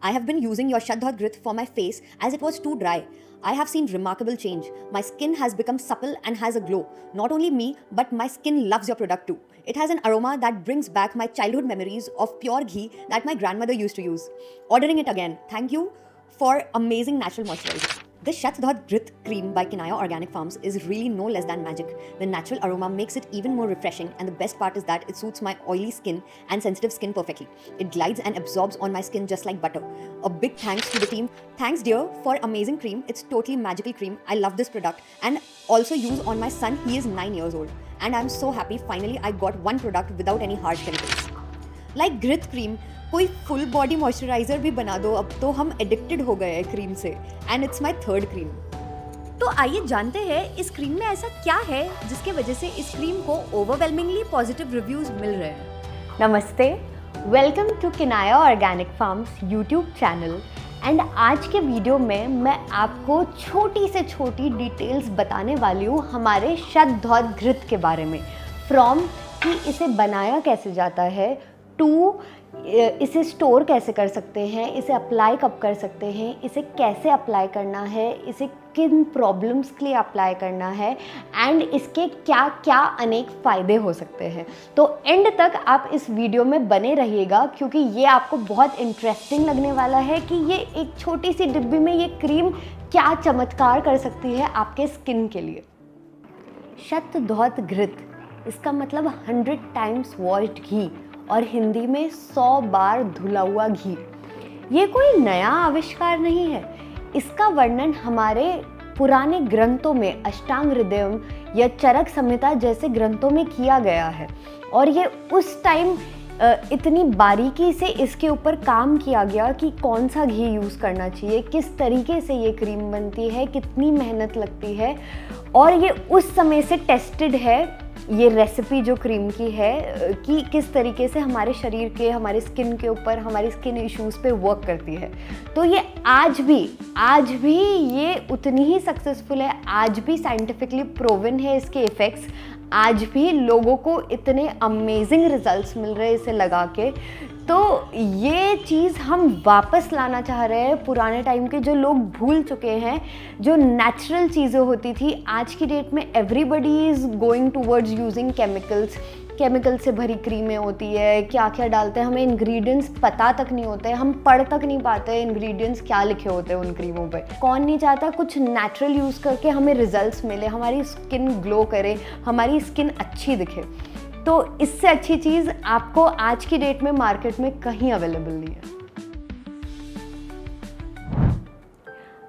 I have been using your Shaddha Grit for my face as it was too dry. I have seen remarkable change. My skin has become supple and has a glow. Not only me, but my skin loves your product too. It has an aroma that brings back my childhood memories of pure ghee that my grandmother used to use. Ordering it again. Thank you for amazing natural moisturizer. This Shatdhat Grit cream by Kinaya Organic Farms is really no less than magic. The natural aroma makes it even more refreshing, and the best part is that it suits my oily skin and sensitive skin perfectly. It glides and absorbs on my skin just like butter. A big thanks to the team. Thanks dear for amazing cream. It's totally magical cream. I love this product and also use on my son. He is 9 years old and I'm so happy finally I got one product without any harsh chemicals. Like ग्रिथ cream कोई full body moisturiser भी बना दो, अब तो हम addicted हो गए हैं क्रीम से and it's my third cream. तो आइए जानते हैं इस क्रीम में ऐसा क्या है जिसके वजह से इस क्रीम को ओवरवेलमिंगली पॉजिटिव रिव्यूज मिल रहे हैं। नमस्ते, welcome to Kinaya organic farms YouTube channel and आज के वीडियो में मैं आपको छोटी से छोटी डिटेल्स बताने वाली हूँ हमारे शतधौत घृत के बारे में। फ्रॉम कि इसे बनाया कैसे जाता है टू इसे स्टोर कैसे कर सकते हैं, इसे अप्लाई कब कर सकते हैं, इसे कैसे अप्लाई करना है, इसे किन प्रॉब्लम्स के लिए अप्लाई करना है एंड इसके क्या क्या अनेक फ़ायदे हो सकते हैं। तो एंड तक आप इस वीडियो में बने रहिएगा क्योंकि ये आपको बहुत इंटरेस्टिंग लगने वाला है कि ये एक छोटी सी डिब्बी में ये क्रीम क्या चमत्कार कर सकती है आपके स्किन के लिए। शतधौत घृत, इसका मतलब 100 टाइम्स वॉश्ड घी और हिंदी में 100 बार धुला हुआ घी। ये कोई नया आविष्कार नहीं है। इसका वर्णन हमारे पुराने ग्रंथों में अष्टांग हृदयम या चरक संहिता जैसे ग्रंथों में किया गया है और ये उस टाइम इतनी बारीकी से इसके ऊपर काम किया गया कि कौन सा घी यूज़ करना चाहिए, किस तरीके से ये क्रीम बनती है, कितनी मेहनत लगती है और ये उस समय से टेस्टेड है ये रेसिपी जो क्रीम की है कि किस तरीके से हमारे शरीर के, हमारे स्किन के ऊपर, हमारी स्किन इश्यूज़ पे वर्क करती है। तो ये आज भी ये उतनी ही सक्सेसफुल है, आज भी साइंटिफिकली प्रूवन है इसके इफ़ेक्ट्स, आज भी लोगों को इतने अमेजिंग रिजल्ट्स मिल रहे हैं इसे लगा के। तो ये चीज़ हम वापस लाना चाह रहे हैं पुराने टाइम के जो लोग भूल चुके हैं, जो नेचुरल चीज़ें होती थी। आज की डेट में everybody is going towards using chemical से भरी क्रीमें होती है, क्या क्या डालते हैं हमें इंग्रेडिएंट्स पता तक नहीं होते हैं, हम पढ़ तक नहीं पाते इंग्रेडिएंट्स क्या लिखे होते हैं उन क्रीमों पे। कौन नहीं चाहता कुछ नेचुरल यूज़ करके हमें रिजल्ट्स मिले, हमारी स्किन ग्लो करे, हमारी स्किन अच्छी दिखे। तो इससे अच्छी चीज़ आपको आज की डेट में मार्केट में कहीं अवेलेबल नहीं है।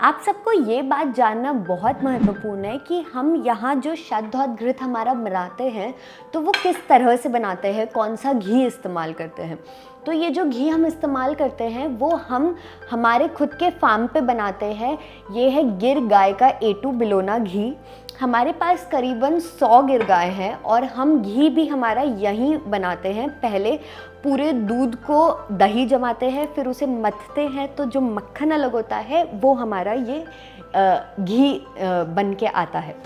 आप सबको ये बात जानना बहुत महत्वपूर्ण है कि हम यहाँ जो शतधौत घृत हमारा बनाते हैं तो वो किस तरह से बनाते हैं, कौन सा घी इस्तेमाल करते हैं। तो ये जो घी हम इस्तेमाल करते हैं वो हम हमारे खुद के फार्म पे बनाते हैं। ये है गिर गाय का A2 बिलोना घी। हमारे पास करीबन 100 गिर गाय हैं और हम घी भी हमारा यहीं बनाते हैं। पहले पूरे दूध को दही जमाते हैं, फिर उसे मथते हैं तो जो मक्खन अलग होता है वो हमारा ये घी बन के आता है।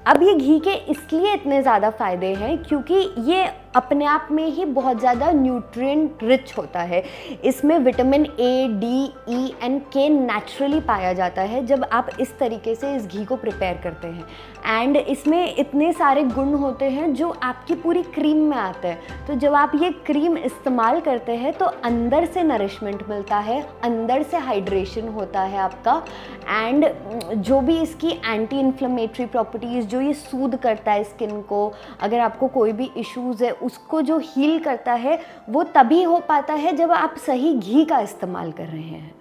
अब ये घी के इसलिए इतने ज़्यादा फ़ायदे हैं क्योंकि ये अपने आप में ही बहुत ज़्यादा न्यूट्रिएंट रिच होता है। इसमें vitamin A, D, E and K naturally पाया जाता है जब आप इस तरीके से इस घी को प्रिपेयर करते हैं। एंड इसमें इतने सारे गुण होते हैं जो आपकी पूरी क्रीम में आते हैं। तो जब आप ये क्रीम इस्तेमाल करते हैं तो अंदर से नरिशमेंट मिलता है, अंदर से हाइड्रेशन होता है आपका एंड जो भी इसकी एंटी इन्फ्लेमेटरी प्रॉपर्टीज़, जो ये सूद करता है स्किन को, अगर आपको कोई भी इश्यूज़ है उसको जो हील करता है वो तभी हो पाता है जब आप सही घी का इस्तेमाल कर रहे हैं।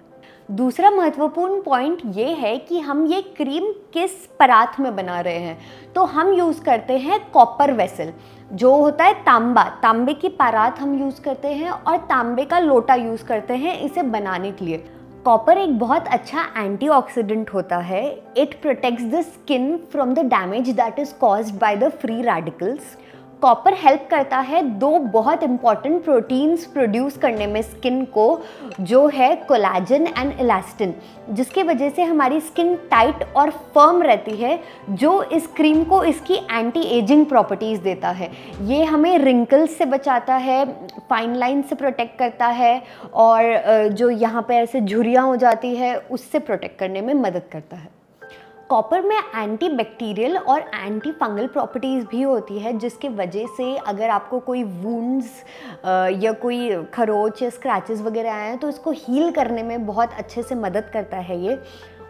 दूसरा महत्वपूर्ण पॉइंट ये है कि हम ये क्रीम किस परात में बना रहे हैं। तो हम यूज़ करते हैं कॉपर वेसल, जो होता है तांबे की परात हम यूज़ करते हैं और तांबे का लोटा यूज़ करते हैं इसे बनाने के लिए। कॉपर एक बहुत अच्छा एंटीऑक्सीडेंट होता है। It protects the skin from the damage that is caused by the free radicals. Copper help करता है दो बहुत इंपॉर्टेंट प्रोटीन्स प्रोड्यूस करने में स्किन को, जो है कोलेजन एंड इलास्टिन, जिसकी वजह से हमारी स्किन टाइट और फर्म रहती है, जो इस क्रीम को इसकी एंटी एजिंग प्रॉपर्टीज़ देता है। ये हमें रिंकल्स से बचाता है, फाइन लाइन से प्रोटेक्ट करता है, और जो यहाँ पे ऐसे झुर्रियाँ हो जाती है उससे प्रोटेक्ट करने में मदद करता है। कॉपर में एंटी बैक्टीरियल और एंटी फंगल प्रॉपर्टीज़ भी होती है, जिसके वजह से अगर आपको कोई वुंड्स या कोई खरोच या स्क्रैचेस वगैरह आए हैं तो इसको हील करने में बहुत अच्छे से मदद करता है ये।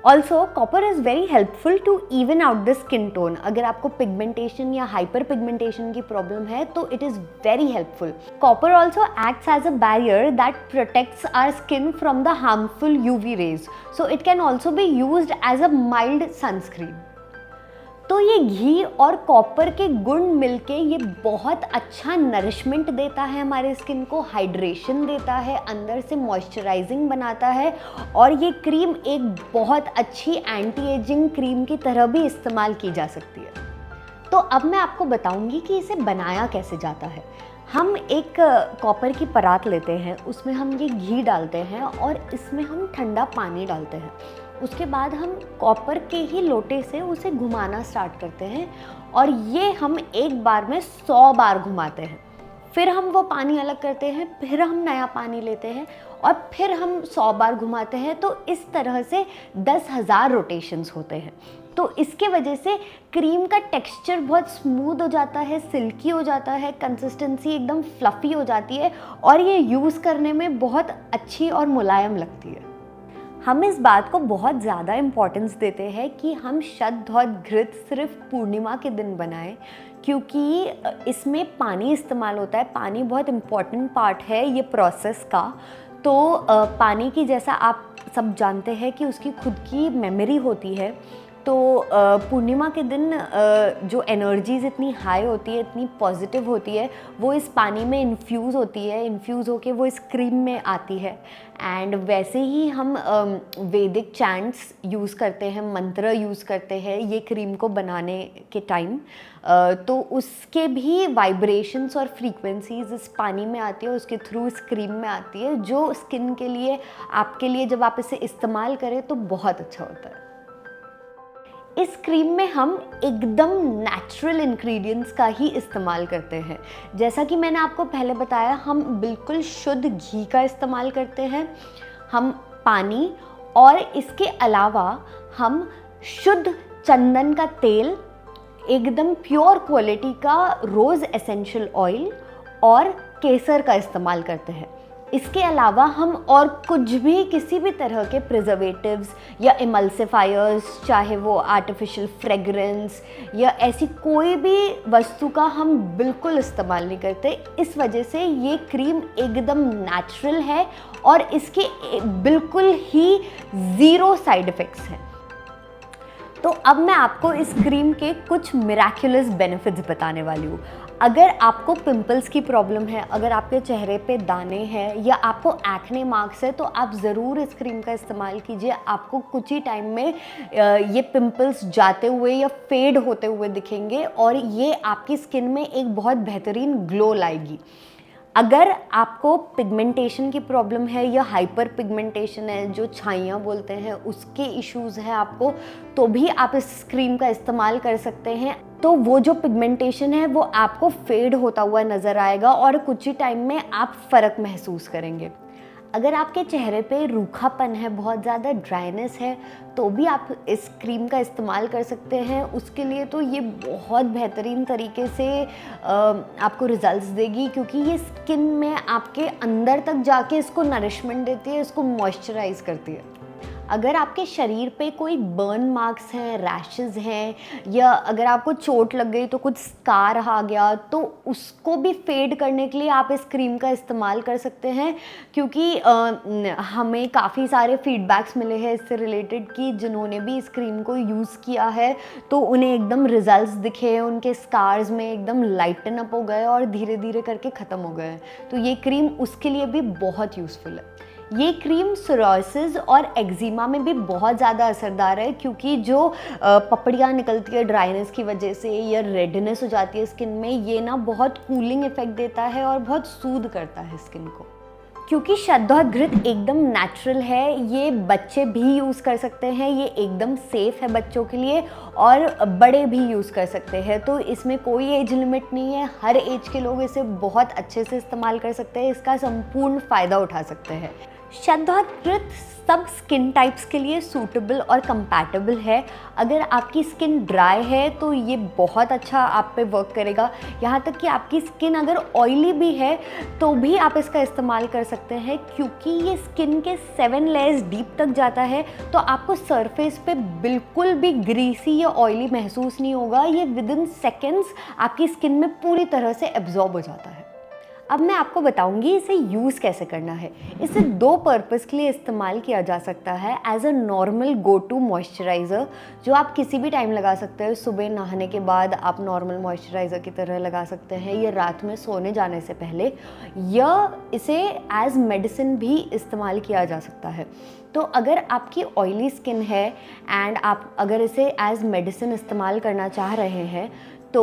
Also copper is very helpful to even out the skin tone. अगर आपको पिगमेंटेशन या हाइपर पिगमेंटेशन की प्रॉब्लम है तो it is very helpful. Copper also acts as a barrier that protects our skin from the harmful UV rays, so it can also be used as a mild sunscreen. तो ये घी और copper के गुण मिलके ये बहुत अच्छा नरिशमेंट देता है हमारे स्किन को, हाइड्रेशन देता है, अंदर से मॉइस्चराइजिंग बनाता है, और ये क्रीम एक बहुत अच्छी एंटी एजिंग क्रीम की तरह भी इस्तेमाल की जा सकती है। तो अब मैं आपको बताऊंगी कि इसे बनाया कैसे जाता है। हम एक कॉपर की परात लेते हैं, उसमें हम ये घी डालते हैं और इसमें हम ठंडा पानी डालते हैं। उसके बाद हम कॉपर के ही लोटे से उसे घुमाना स्टार्ट करते हैं, और ये हम एक बार में 100 बार घुमाते हैं। फिर हम वो पानी अलग करते हैं, फिर हम नया पानी लेते हैं और फिर हम 100 बार घुमाते हैं। तो इस तरह से 10,000 रोटेशंस होते हैं। तो इसके वजह से क्रीम का टेक्सचर बहुत स्मूथ हो जाता है, सिल्की हो जाता है, कंसिस्टेंसी एकदम फ्लफ़ी हो जाती है, और ये यूज़ करने में बहुत अच्छी और मुलायम लगती है। हम इस बात को बहुत ज़्यादा इम्पोर्टेंस देते हैं कि हम शद्ध और घृत सिर्फ पूर्णिमा के दिन बनाएं, क्योंकि इसमें पानी इस्तेमाल होता है। पानी बहुत इम्पॉर्टेंट पार्ट है ये प्रोसेस का। तो पानी की, जैसा आप सब जानते हैं कि उसकी खुद की मेमोरी होती है। तो पूर्णिमा के दिन जो एनर्जीज़ इतनी हाई होती है, इतनी पॉजिटिव होती है, वो इस पानी में इन्फ्यूज़ होती है, इन्फ्यूज़ होके वो इस क्रीम में आती है। एंड वैसे ही हम वैदिक चैंट्स यूज़ करते हैं, मंत्र यूज़ करते हैं ये क्रीम को बनाने के टाइम। तो उसके भी वाइब्रेशंस और फ्रीक्वेंसीज इस पानी में आती है, उसके थ्रू इस क्रीम में आती है, जो स्किन के लिए, आपके लिए जब आप इसे इस्तेमाल करें तो बहुत अच्छा होता है। इस क्रीम में हम एकदम नेचुरल इंग्रेडिएंट्स का ही इस्तेमाल करते हैं। जैसा कि मैंने आपको पहले बताया, हम बिल्कुल शुद्ध घी का इस्तेमाल करते हैं, हम पानी, और इसके अलावा हम शुद्ध चंदन का तेल, एकदम प्योर क्वालिटी का रोज़ एसेंशियल ऑयल और केसर का इस्तेमाल करते हैं। इसके अलावा हम और कुछ भी, किसी भी तरह के प्रिजर्वेटिव्स या इमल्सिफायर्स, चाहे वो आर्टिफिशियल फ्रेगरेंस या ऐसी कोई भी वस्तु का हम बिल्कुल इस्तेमाल नहीं करते। इस वजह से ये क्रीम एकदम नेचुरल है और इसके बिल्कुल ही ज़ीरो साइड इफ़ेक्ट्स हैं। तो अब मैं आपको इस क्रीम के कुछ मिराक्युलस बेनिफिट्स बताने वाली हूँ। अगर आपको पिंपल्स की प्रॉब्लम है, अगर आपके चेहरे पे दाने हैं या आपको एक्ने मार्क्स है, तो आप ज़रूर इस क्रीम का इस्तेमाल कीजिए। आपको कुछ ही टाइम में ये पिंपल्स जाते हुए या फेड होते हुए दिखेंगे, और ये आपकी स्किन में एक बहुत बेहतरीन ग्लो लाएगी। अगर आपको पिगमेंटेशन की प्रॉब्लम है या हाइपर पिगमेंटेशन है, जो छाइयाँ बोलते हैं, उसके इश्यूज़ हैं आपको, तो भी आप इस क्रीम का इस्तेमाल कर सकते हैं। तो वो जो पिगमेंटेशन है वो आपको फेड होता हुआ नज़र आएगा और कुछ ही टाइम में आप फ़र्क महसूस करेंगे। अगर आपके चेहरे पे रूखापन है, बहुत ज़्यादा ड्राइनेस है, तो भी आप इस क्रीम का इस्तेमाल कर सकते हैं। उसके लिए तो ये बहुत बेहतरीन तरीके से आपको रिजल्ट्स देगी, क्योंकि ये स्किन में आपके अंदर तक जाके इसको नरिशमेंट देती है, इसको मॉइस्चराइज करती है। अगर आपके शरीर पे कोई बर्न मार्क्स हैं, रैशेज़ हैं, या अगर आपको चोट लग गई तो कुछ स्कार आ गया, तो उसको भी फेड करने के लिए आप इस क्रीम का इस्तेमाल कर सकते हैं। क्योंकि हमें काफ़ी सारे फीडबैक्स मिले हैं इससे रिलेटेड कि जिन्होंने भी इस क्रीम को यूज़ किया है तो उन्हें एकदम रिजल्ट्स दिखे, उनके स्कार्स में एकदम लाइटन अप हो गए और धीरे धीरे करके ख़त्म हो गए। तो ये क्रीम उसके लिए भी बहुत यूज़फुल है। ये क्रीम सोरायसिस और एक्जिमा में भी बहुत ज़्यादा असरदार है, क्योंकि जो पपड़ियाँ निकलती है ड्राइनेस की वजह से या रेडनेस हो जाती है स्किन में, ये ना बहुत कूलिंग इफेक्ट देता है और बहुत सूद करता है स्किन को। क्योंकि शहद और घृत एकदम नेचुरल है, ये बच्चे भी यूज़ कर सकते हैं, ये एकदम सेफ़ है बच्चों के लिए, और बड़े भी यूज़ कर सकते हैं। तो इसमें कोई एज लिमिट नहीं है, हर एज के लोग इसे बहुत अच्छे से इस्तेमाल कर सकते हैं, इसका संपूर्ण फ़ायदा उठा सकते हैं। शहद और घृत सब स्किन टाइप्स के लिए सूटेबल और कंपैटिबल है। अगर आपकी स्किन ड्राई है तो ये बहुत अच्छा आप पे वर्क करेगा। यहाँ तक कि आपकी स्किन अगर ऑयली भी है तो भी आप इसका इस्तेमाल कर सकते हैं, क्योंकि ये स्किन के 7 लेयर्स डीप तक जाता है, तो आपको सरफेस पे बिल्कुल भी ग्रीसी या ऑयली महसूस नहीं होगा। ये विदिन सेकेंड्स आपकी स्किन में पूरी तरह से एब्जॉर्ब हो जाता है। अब मैं आपको बताऊंगी इसे यूज़ कैसे करना है। इसे 2 पर्पज़ के लिए इस्तेमाल किया जा सकता है। As a normal go to moisturiser, जो आप किसी भी टाइम लगा सकते हैं। सुबह नहाने के बाद आप नॉर्मल मॉइस्चराइज़र की तरह लगा सकते हैं, या रात में सोने जाने से पहले, या इसे एज मेडिसिन भी इस्तेमाल किया जा सकता है। तो अगर आपकी ऑयली स्किन है एंड आप अगर इसे एज मेडिसिन इस्तेमाल करना चाह रहे हैं, तो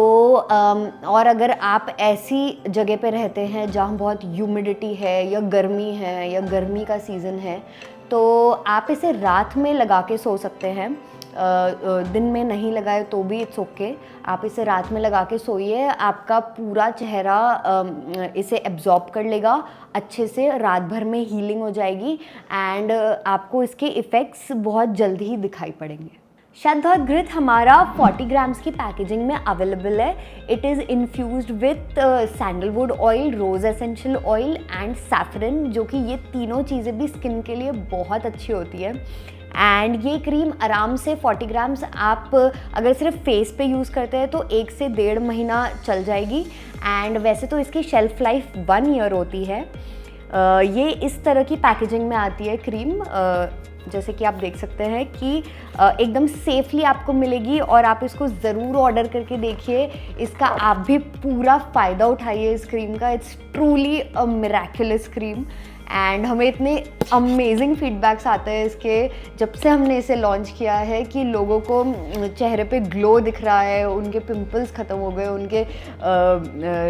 और अगर आप ऐसी जगह पे रहते हैं जहाँ बहुत ह्यूमिडिटी है या गर्मी है या गर्मी का सीज़न है, तो आप इसे रात में लगा के सो सकते हैं। दिन में नहीं लगाए तो भी इट्स ओके। आप इसे रात में लगा के सोइए, आपका पूरा चेहरा इसे एब्जॉर्ब कर लेगा अच्छे से, रात भर में हीलिंग हो जाएगी एंड आपको इसके इफ़ेक्ट्स बहुत जल्दी ही दिखाई पड़ेंगे। शहद और घृत हमारा 40 ग्राम्स की पैकेजिंग में अवेलेबल है। It is infused with sandalwood oil, rose essential oil and saffron, जो कि ये तीनों चीज़ें भी स्किन के लिए बहुत अच्छी होती है। एंड ये क्रीम आराम से 40 ग्राम्स आप अगर सिर्फ फेस पे यूज़ करते हैं तो 1 से 1.5 महीना चल जाएगी। एंड वैसे तो इसकी शेल्फ़ लाइफ 1 ईयर होती है। ये इस तरह की पैकेजिंग में आती है क्रीम, जैसे कि आप देख सकते हैं कि एकदम सेफली आपको मिलेगी, और आप इसको ज़रूर ऑर्डर करके देखिए। इसका आप भी पूरा फ़ायदा उठाइए इस क्रीम का। It's truly a miraculous cream and हमें इतने अमेजिंग फीडबैक्स आते हैं इसके, जब से हमने इसे लॉन्च किया है, कि लोगों को चेहरे पे ग्लो दिख रहा है, उनके पिंपल्स ख़त्म हो गए, उनके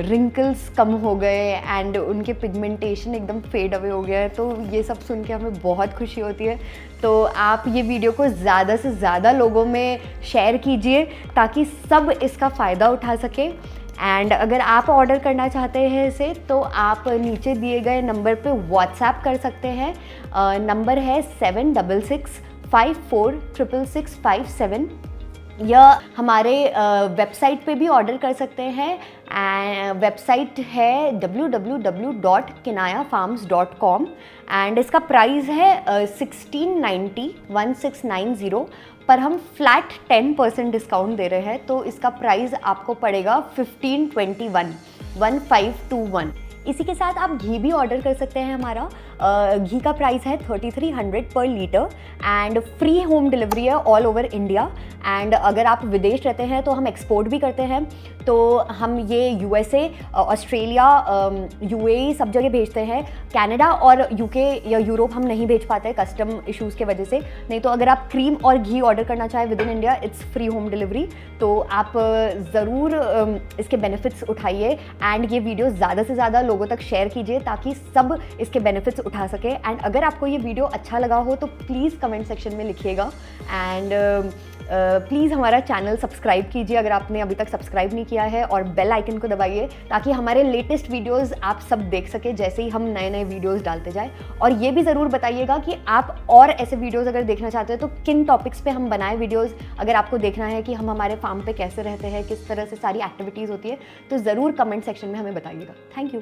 रिंकल्स कम हो गए एंड उनके पिगमेंटेशन एकदम फेड अवे हो गया है। तो ये सब सुन के हमें बहुत खुशी होती है। तो आप ये वीडियो को ज़्यादा से ज़्यादा लोगों में शेयर कीजिए ताकि सब इसका फ़ायदा उठा सकें। एंड अगर आप ऑर्डर करना चाहते हैं इसे, तो आप नीचे दिए गए नंबर पे व्हाट्सएप कर सकते हैं। नंबर है 7664546657, या हमारे वेबसाइट पे भी ऑर्डर कर सकते हैं। वेबसाइट है www.kinayafarms.com एंड इसका प्राइस है 1690 पर हम फ्लैट 10% डिस्काउंट दे रहे हैं, तो इसका प्राइस आपको पड़ेगा 1521। इसी के साथ आप घी भी ऑर्डर कर सकते हैं। हमारा घी का प्राइस है 3300 पर litre and free home delivery है ऑल ओवर इंडिया। एंड अगर आप विदेश रहते हैं तो हम एक्सपोर्ट भी करते हैं, तो हम ये USA, ऑस्ट्रेलिया, UAE सब जगह भेजते हैं। कनाडा और UK या यूरोप हम नहीं भेज पाते कस्टम इश्यूज़ के वजह से। नहीं तो अगर आप क्रीम और घी ऑर्डर करना चाहें with in India, it's free home delivery. तो आप ज़रूर इसके बेनिफिट्स उठाइए एंड ये वीडियो ज़्यादा से ज़्यादा लोगों तक शेयर कीजिए ताकि सब इसके बेनिफिट्स उठा सके। एंड अगर आपको ये वीडियो अच्छा लगा हो तो प्लीज़ कमेंट सेक्शन में लिखिएगा एंड प्लीज़ हमारा चैनल सब्सक्राइब कीजिए अगर आपने अभी तक सब्सक्राइब नहीं किया है, और बेल आइकन को दबाइए ताकि हमारे लेटेस्ट वीडियोस आप सब देख सके जैसे ही हम नए नए वीडियोस डालते जाए। और ये भी ज़रूर बताइएगा कि आप और ऐसे वीडियोस अगर देखना चाहते हैं तो किन टॉपिक्स पे हम बनाए वीडियोस। अगर आपको देखना है कि हम हमारे फार्म पे कैसे रहते हैं, किस तरह से सारी एक्टिविटीज़ होती है, तो ज़रूर कमेंट सेक्शन में हमें बताइएगा। Thank you.